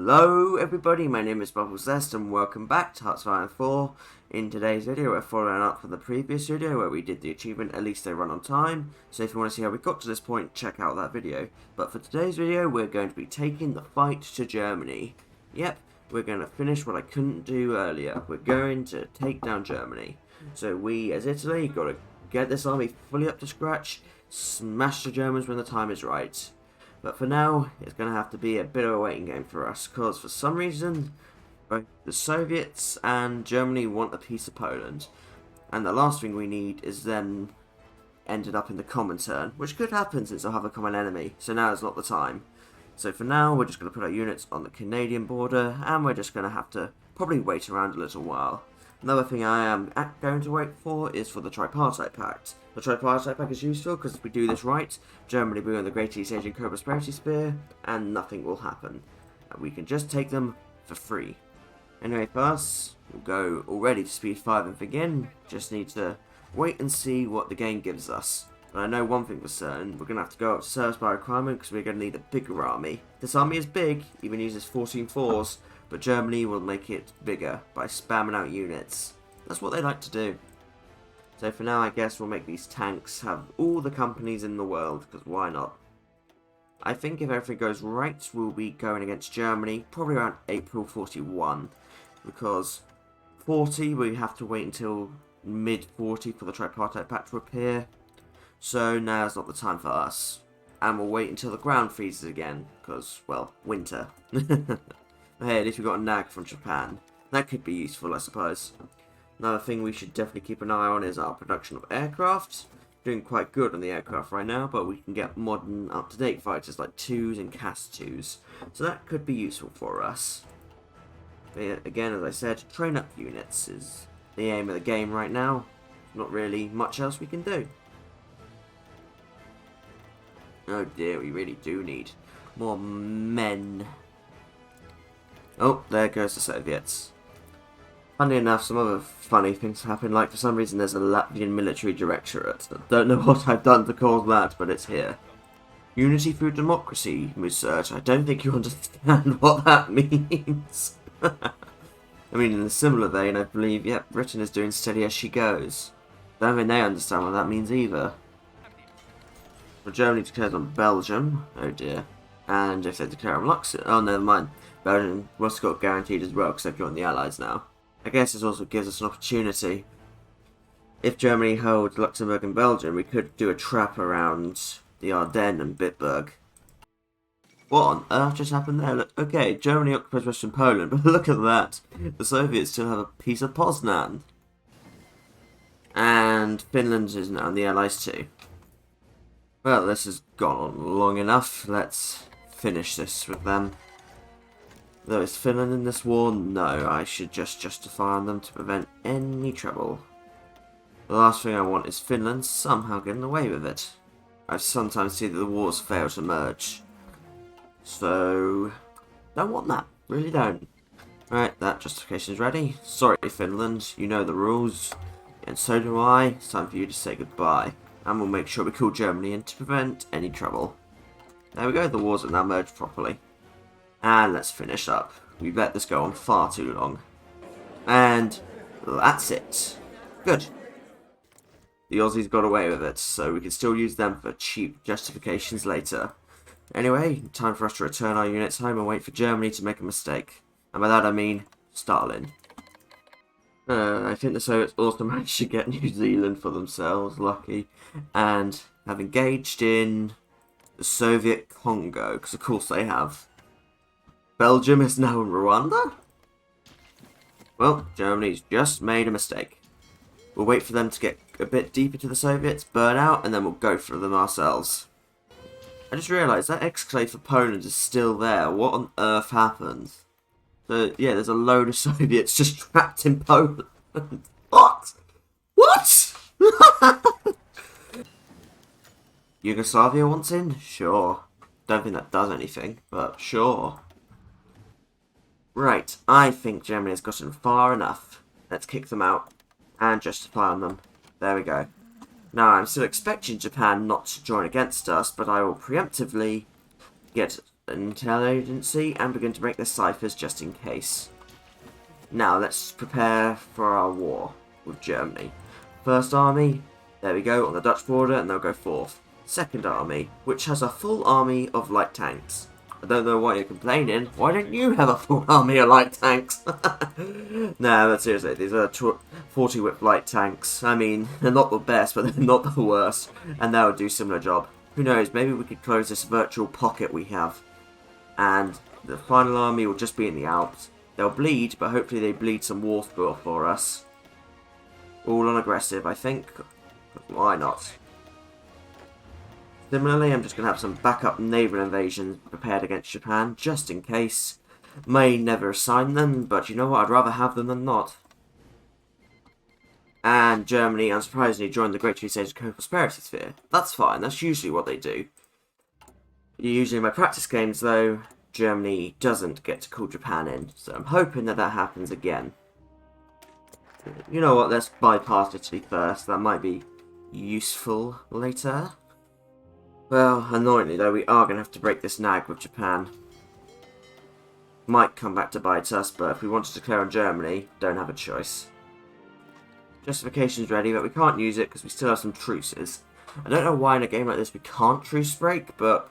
Hello everybody, my name is Bubbles Zest and welcome back to HOI4. In today's video we're following up from the previous video where we did the achievement At Least They Run on Time. So if you want to see how we got to this point, check out that video. But for today's video we're going to be taking the fight to Germany. Yep, we're going to finish what I couldn't do earlier. We're going to take down Germany. So we as Italy got to get this army fully up to scratch, smash the Germans when the time is right. But for now, it's going to have to be a bit of a waiting game for us, because for some reason, both the Soviets and Germany want a piece of Poland. And the last thing we need is them ended up in the common turn, which could happen since they'll have a common enemy, so now is not the time. So for now, we're just going to put our units on the Canadian border, and we're just going to have to probably wait around a little while. Another thing I am going to wait for is for the Tripartite Pact. The Tripartite Pact is useful because if we do this right, Germany will be on the Great East Asian Co-Prosperity Sphere, and nothing will happen. And we can just take them for free. Anyway, for us, we'll go already to speed 5 and begin. Just need to wait and see what the game gives us. But I know one thing for certain, we're going to have to go up to service by requirement because we're going to need a bigger army. This army is big, even uses 14 fours, but Germany will make it bigger by spamming out units. That's what they like to do. So for now, I guess we'll make these tanks have all the companies in the world, because why not? I think if everything goes right, we'll be going against Germany probably around April 41, because 40 we have to wait until mid-40 for the Tripartite Pact to appear. So now's not the time for us. And we'll wait until the ground freezes again, because, well, winter. Hey, at least we got a nag from Japan. That could be useful, I suppose. Another thing we should definitely keep an eye on is our production of aircraft. Doing quite good on the aircraft right now, but we can get modern, up-to-date fighters like 2s and CAS 2s. So that could be useful for us. But yeah, again, as I said, train up units is the aim of the game right now. Not really much else we can do. Oh dear, we really do need more men. Oh, there goes the Soviets. Funny enough, some other funny things happen, like for some reason there's a Latvian military directorate. I don't know what I've done to cause that, but it's here. Unity through democracy, Musert. I don't think you understand what that means. I mean, in a similar vein, I believe, yep, Britain is doing steady as she goes. Don't think they understand what that means either. Well, Germany declares on Belgium. Oh dear. And if they declare on Luxembourg... Oh, never mind. Belgium was got guaranteed as well, because they've joined the Allies now. I guess this also gives us an opportunity. If Germany holds Luxembourg and Belgium, we could do a trap around the Ardennes and Bitburg. What on earth just happened there? Look, okay, Germany occupies Western Poland, but look at that. The Soviets still have a piece of Poznan. And Finland is now in the Allies too. Well, this has gone on long enough. Let's finish this with them. Though is Finland in this war? No, I should just justify on them to prevent any trouble. The last thing I want is Finland somehow getting away with it. I sometimes see that the wars fail to merge. So, don't want that. Really don't. Right, that justification is ready. Sorry, Finland, you know the rules. And so do I. It's time for you to say goodbye. And we'll make sure we call Germany in to prevent any trouble. There we go, the wars have now merged properly. And let's finish up. We've let this go on far too long. And that's it. Good. The Aussies got away with it, so we can still use them for cheap justifications later. Anyway, time for us to return our units home and wait for Germany to make a mistake. And by that I mean Stalin. I think the Soviets also managed to get New Zealand for themselves, lucky. And have engaged in the Soviet Congo, because of course they have. Belgium is now in Rwanda? Well, Germany's just made a mistake. We'll wait for them to get a bit deeper to the Soviets, burn out, and then we'll go for them ourselves. I just realised that exclave for Poland is still there. What on earth happened? So, yeah, there's a load of Soviets just trapped in Poland. What? What? Yugoslavia wants in? Sure. Don't think that does anything, but sure. Right, I think Germany has gotten far enough. Let's kick them out and justify on them. There we go. Now, I'm still expecting Japan not to join against us, but I will preemptively get an intel agency and begin to break their ciphers just in case. Now let's prepare for our war with Germany. First army, there we go, on the Dutch border, and they'll go fourth. Second army, which has a full army of light tanks. I don't know why you're complaining. Why don't you have a full army of light tanks? No, but seriously, these are 40 whip light tanks. I mean, they're not the best, but they're not the worst. And they'll do a similar job. Who knows, maybe we could close this virtual pocket we have. And the final army will just be in the Alps. They'll bleed, but hopefully they bleed some war spoil for us. All on aggressive, I think. Why not? Similarly, I'm just going to have some backup naval invasions prepared against Japan, just in case. May never assign them, but you know what, I'd rather have them than not. And Germany, unsurprisingly, joined the Great Crusade Co-Prosperity Sphere. That's fine, that's usually what they do. Usually in my practice games, though, Germany doesn't get to call Japan in, so I'm hoping that that happens again. You know what, let's bypass Italy first, that might be useful later. Well, annoyingly though, we are going to have to break this nag with Japan. Might come back to bite us, but if we want to declare on Germany, don't have a choice. Justification's ready, but we can't use it because we still have some truces. I don't know why in a game like this we can't truce break, but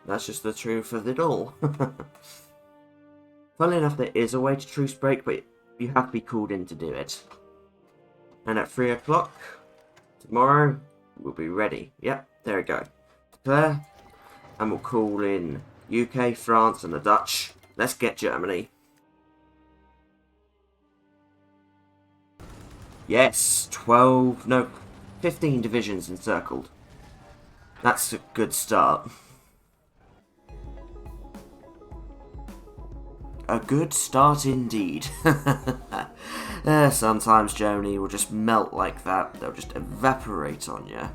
that's just the truth of it all. Funnily enough, there is a way to truce break, but you have to be called in to do it. And at 3 o'clock tomorrow, we'll be ready. Yep, there we go. Declare, and we'll call in UK, France, and the Dutch. Let's get Germany. Yes, 15 divisions encircled. That's a good start. A good start indeed. Sometimes Germany will just melt like that. They'll just evaporate on you.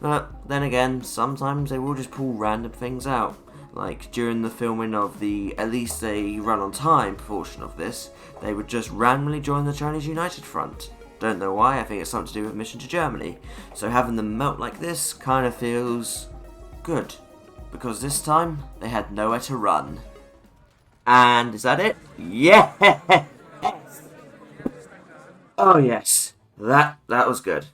But then again, sometimes they will just pull random things out. Like during the filming of the At Least They Run on Time portion of this, they would just randomly join the Chinese United Front. Don't know why, I think it's something to do with mission to Germany. So having them melt like this kind of feels good. Because this time, they had nowhere to run. And is that it? Yes! Oh yes, that was good.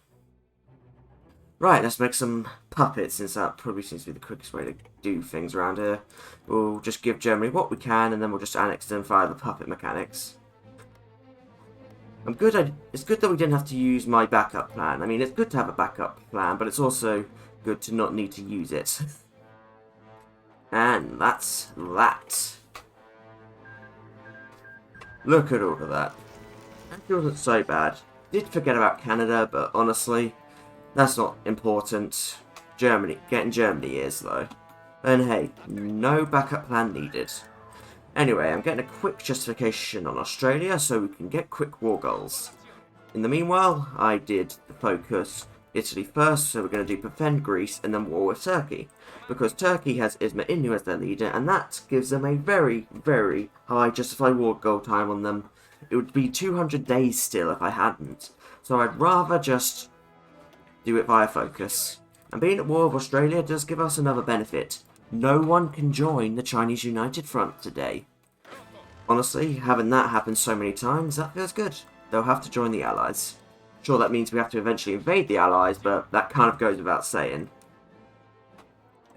Right, let's make some puppets, since that probably seems to be the quickest way to do things around here. We'll just give Germany what we can, and then we'll just annex them via the puppet mechanics. It's good that we didn't have to use my backup plan. I mean, it's good to have a backup plan, but it's also good to not need to use it. And that's that. Look at all of that. Actually wasn't so bad. Did forget about Canada, but honestly, that's not important. Getting Germany is, though. And hey, no backup plan needed. Anyway, I'm getting a quick justification on Australia so we can get quick war goals. In the meanwhile, I did the focus Italy first, so we're going to do defend Greece and then war with Turkey. Because Turkey has Isma Inu as their leader, and that gives them a very, very high justified war goal time on them. It would be 200 days still if I hadn't. So I'd rather just do it via focus. And being at war with Australia does give us another benefit. No one can join the Chinese United Front today. Honestly, having that happen so many times, that feels good. They'll have to join the Allies. Sure, that means we have to eventually invade the Allies, but that kind of goes without saying.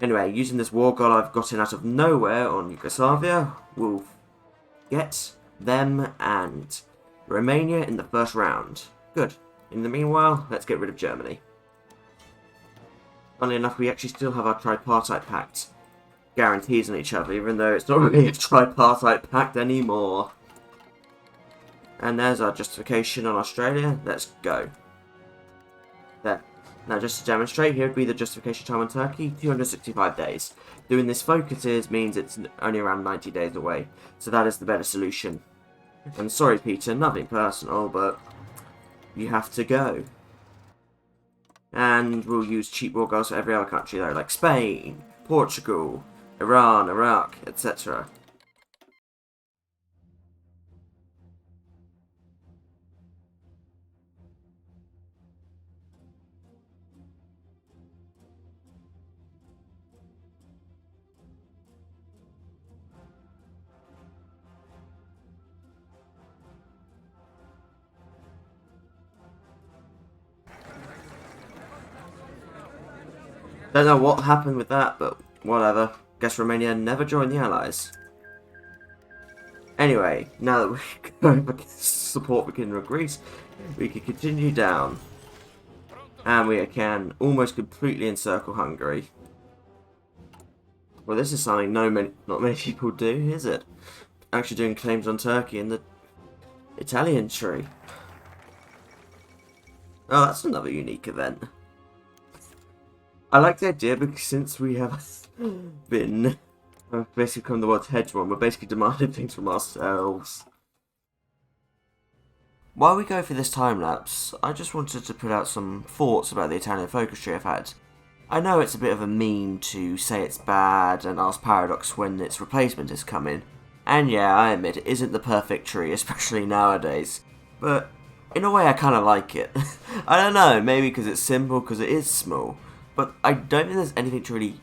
Anyway, using this war goal I've gotten out of nowhere on Yugoslavia, we'll get them and Romania in the first round. Good. In the meanwhile, let's get rid of Germany. Funnily enough, we actually still have our tripartite pact guarantees on each other, even though it's not really a tripartite pact anymore. And there's our justification on Australia. Let's go. There. Now, just to demonstrate, here would be the justification time on Turkey, 265 days. Doing this focuses means it's only around 90 days away, so that is the better solution. And sorry, Peter, nothing personal, but you have to go. And we'll use cheap war goals for every other country, though, like Spain, Portugal, Iran, Iraq, etc. Don't know what happened with that, but whatever. Guess Romania never joined the Allies. Anyway, now that we're going for support for Kingdom of Greece, we can continue down. And we can almost completely encircle Hungary. Well, this is something not many people do, is it? Actually doing claims on Turkey in the Italian tree. Oh, that's another unique event. I like the idea because since we have been basically become the world's hegemon, we're basically demanding things from ourselves. While we go through this time lapse, I just wanted to put out some thoughts about the Italian focus tree I've had. I know it's a bit of a meme to say it's bad and ask Paradox when its replacement is coming. And yeah, I admit it isn't the perfect tree, especially nowadays. But in a way I kind of like it. I don't know, maybe because it's simple, because it is small. But I don't think there's anything truly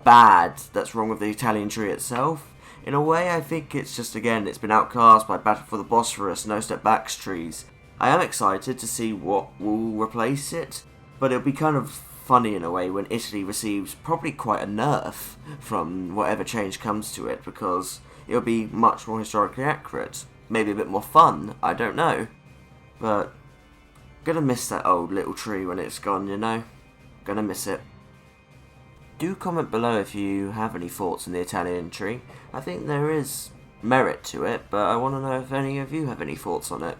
bad that's wrong with the Italian tree itself. In a way, I think it's just, again, it's been outclassed by Battle for the Bosphorus, No Step Backs trees. I am excited to see what will replace it, but it'll be kind of funny in a way when Italy receives probably quite a nerf from whatever change comes to it, because it'll be much more historically accurate. Maybe a bit more fun, I don't know. But, gonna miss that old little tree when it's gone, you know? Gonna miss it. Do comment below if you have any thoughts on the Italian tree. I think there is merit to it, but I want to know if any of you have any thoughts on it.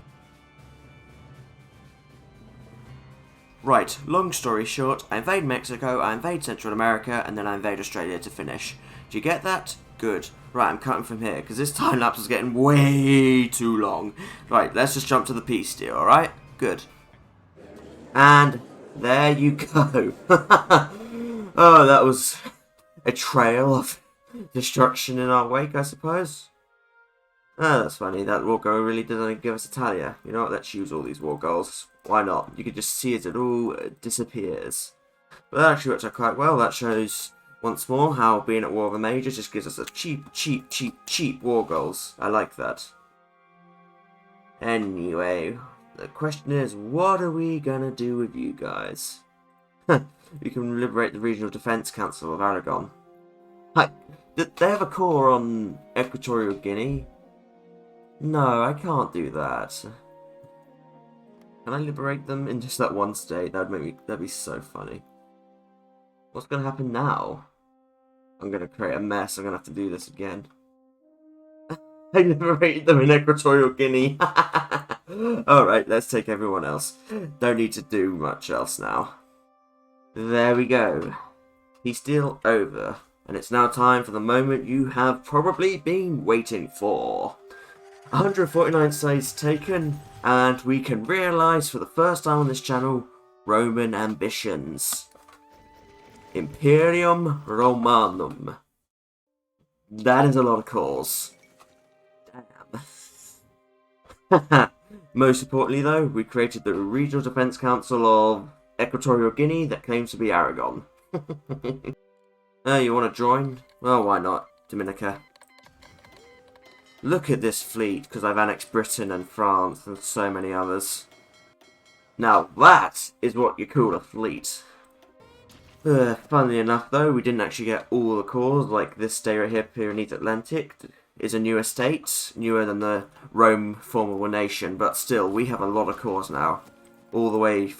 Right, long story short, I invade Mexico, I invade Central America, and then I invade Australia to finish. Do you get that? Good. Right, I'm cutting from here, because this time lapse is getting way too long. Right, let's just jump to the peace deal, alright? Good. And there you go. Oh, that was a trail of destruction in our wake, I suppose. Oh, that's funny. That war goal really doesn't give us Italia. You know what? Let's use all these war goals. Why not? You can just see as it all disappears. But that actually worked out quite well. That shows, once more, how being at war with a major just gives us a cheap war goals. I like that. Anyway, the question is, what are we gonna do with you guys? We can liberate the Regional Defence Council of Aragon. Hi, did they have a core on Equatorial Guinea? No, I can't do that. Can I liberate them in just that one state? That'd be so funny. What's gonna happen now? I'm gonna create a mess. I'm gonna have to do this again. I liberated them in Equatorial Guinea. Alright, let's take everyone else. Don't need to do much else now. There we go. Peace deal over. And it's now time for the moment you have probably been waiting for. 149 sites taken, and we can realise for the first time on this channel, Roman ambitions. Imperium Romanum. That is a lot of cores. Damn. Most importantly though, we created the Regional Defence Council of Equatorial Guinea that claims to be Aragon. You want to join? Well, why not? Dominica. Look at this fleet, because I've annexed Britain and France and so many others. Now that is what you call a fleet. Funnily enough though, we didn't actually get all the cores, like this state right here, Pyrenees Atlantic, is a newer state, newer than the Rome former nation, but still, we have a lot of cores now. All the way...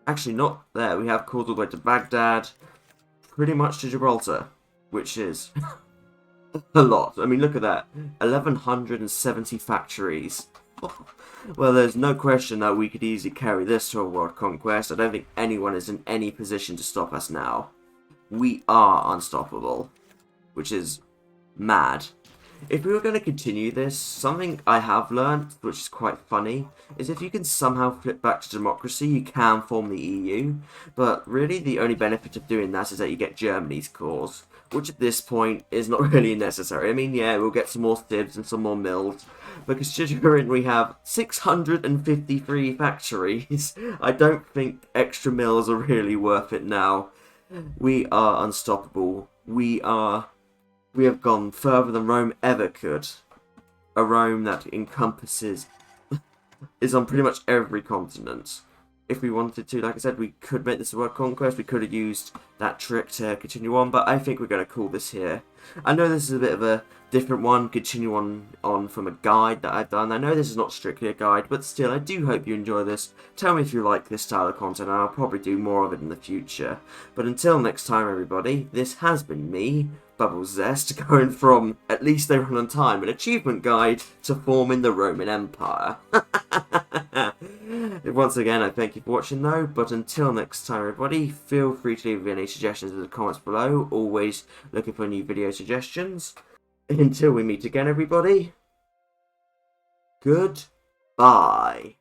Actually, not there. We have cores all the way to Baghdad, pretty much to Gibraltar, which is a lot. I mean, look at that. 1,170 factories. Well, there's no question that we could easily carry this to a world conquest. I don't think anyone is in any position to stop us now. We are unstoppable, which is mad. If we were going to continue this, something I have learned, which is quite funny, is if you can somehow flip back to democracy, you can form the EU. But really, the only benefit of doing that is that you get Germany's cause, which at this point is not really necessary. I mean, yeah, we'll get some more sieves and some more mills, but considering we have 653 factories, I don't think extra mills are really worth it now. We are unstoppable. We have gone further than Rome ever could. A Rome that encompasses... is on pretty much every continent. if we wanted to. Like I said, we could make this a word conquest. We could have used that trick to continue on, but I think we're going to call this here. I know this is a bit of a different one, continue on from a guide that I've done. I know this is not strictly a guide, but still, I do hope you enjoy this. Tell me if you like this style of content, and I'll probably do more of it in the future. But until next time, everybody, this has been me, Bubble Zest, going from At Least They Run on Time, an achievement guide, to forming the Roman Empire. Once again, I thank you for watching though, but until next time everybody, feel free to leave any suggestions in the comments below, always looking for new video suggestions. Until we meet again everybody, goodbye.